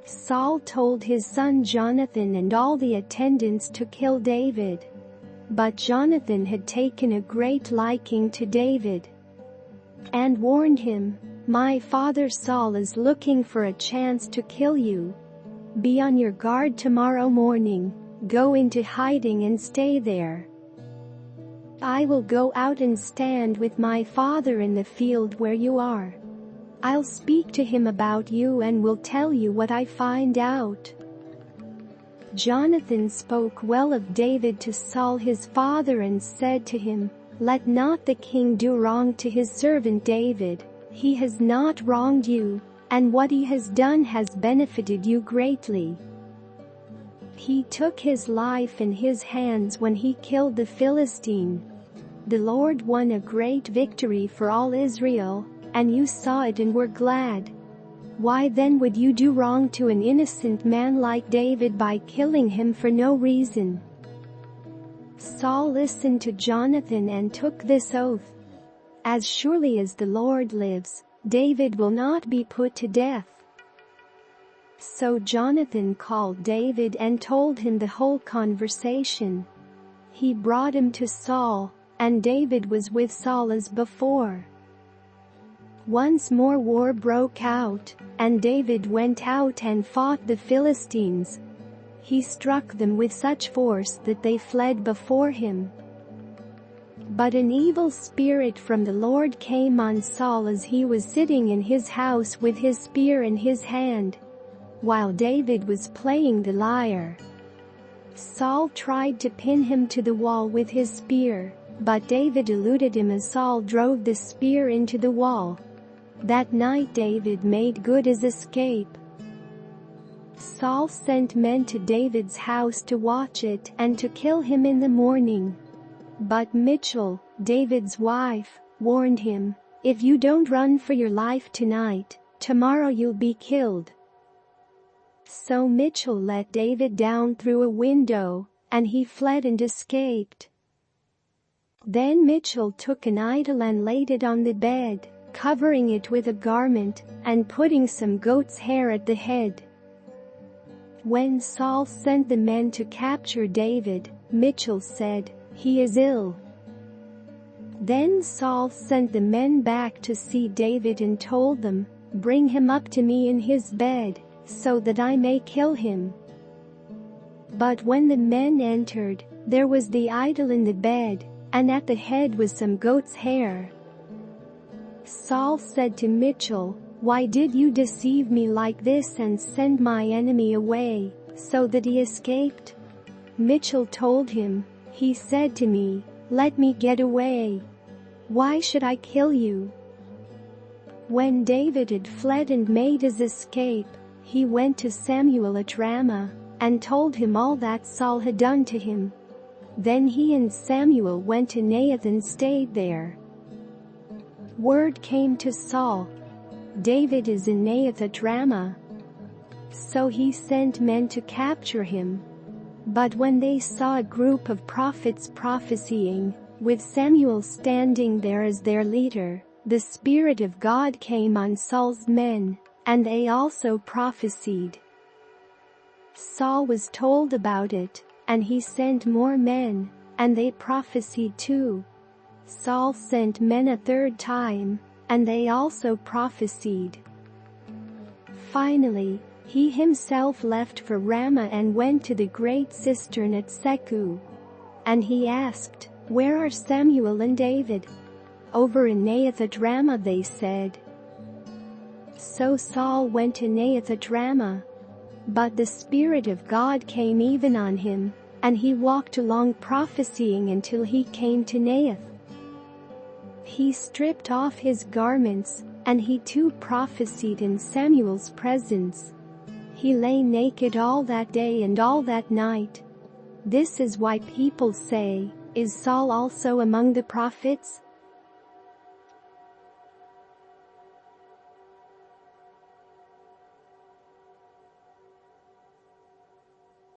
Saul told his son Jonathan and all the attendants to kill David. But Jonathan had taken a great liking to David and warned him, "My father Saul is looking for a chance to kill you. Be on your guard tomorrow morning, go into hiding and stay there. I will go out and stand with my father in the field where you are. I'll speak to him about you and will tell you what I find out." Jonathan spoke well of David to Saul his father and said to him, "Let not the king do wrong to his servant David. He has not wronged you, and what he has done has benefited you greatly. He took his life in his hands when he killed the Philistine. The Lord won a great victory for all Israel, and you saw it and were glad. Why then would you do wrong to an innocent man like David by killing him for no reason?" Saul listened to Jonathan and took this oath, "As surely as the Lord lives, David will not be put to death." So Jonathan called David and told him the whole conversation. He brought him to Saul, and David was with Saul as before. Once more war broke out, and David went out and fought the Philistines. He struck them with such force that they fled before him. But an evil spirit from the Lord came on Saul as he was sitting in his house with his spear in his hand, while David was playing the lyre. Saul tried to pin him to the wall with his spear, but David eluded him as Saul drove the spear into the wall. That night David made good his escape. Saul sent men to David's house to watch it and to kill him in the morning. But Michal, David's wife, warned him, "If you don't run for your life tonight, tomorrow you'll be killed." So Michal let David down through a window, and he fled and escaped. Then Michal took an idol and laid it on the bed, covering it with a garment, and putting some goat's hair at the head. When Saul sent the men to capture David, Michal said, "He is ill." Then Saul sent the men back to see David and told them, "Bring him up to me in his bed, so that I may kill him." But when the men entered, there was the idol in the bed, and at the head was some goat's hair. Saul said to Michal, "Why did you deceive me like this and send my enemy away, so that he escaped?" Michal told him, "He said to me, 'Let me get away. Why should I kill you?'" When David had fled and made his escape, he went to Samuel at Ramah, and told him all that Saul had done to him. Then he and Samuel went to Naioth and stayed there. Word came to Saul, "David is in Naioth at Ramah." So he sent men to capture him. But when they saw a group of prophets prophesying, with Samuel standing there as their leader, the Spirit of God came on Saul's men, and they also prophesied. Saul was told about it, and he sent more men, and they prophesied too. Saul sent men a third time, and they also prophesied. Finally, he himself left for Ramah and went to the great cistern at Seku. And he asked, "Where are Samuel and David?" "Over in Naioth at Ramah," they said. So Saul went to Naioth at Ramah. But the Spirit of God came even on him, and he walked along prophesying until he came to Naioth. He stripped off his garments, and he too prophesied in Samuel's presence. He lay naked all that day and all that night. This is why people say, "Is Saul also among the prophets?"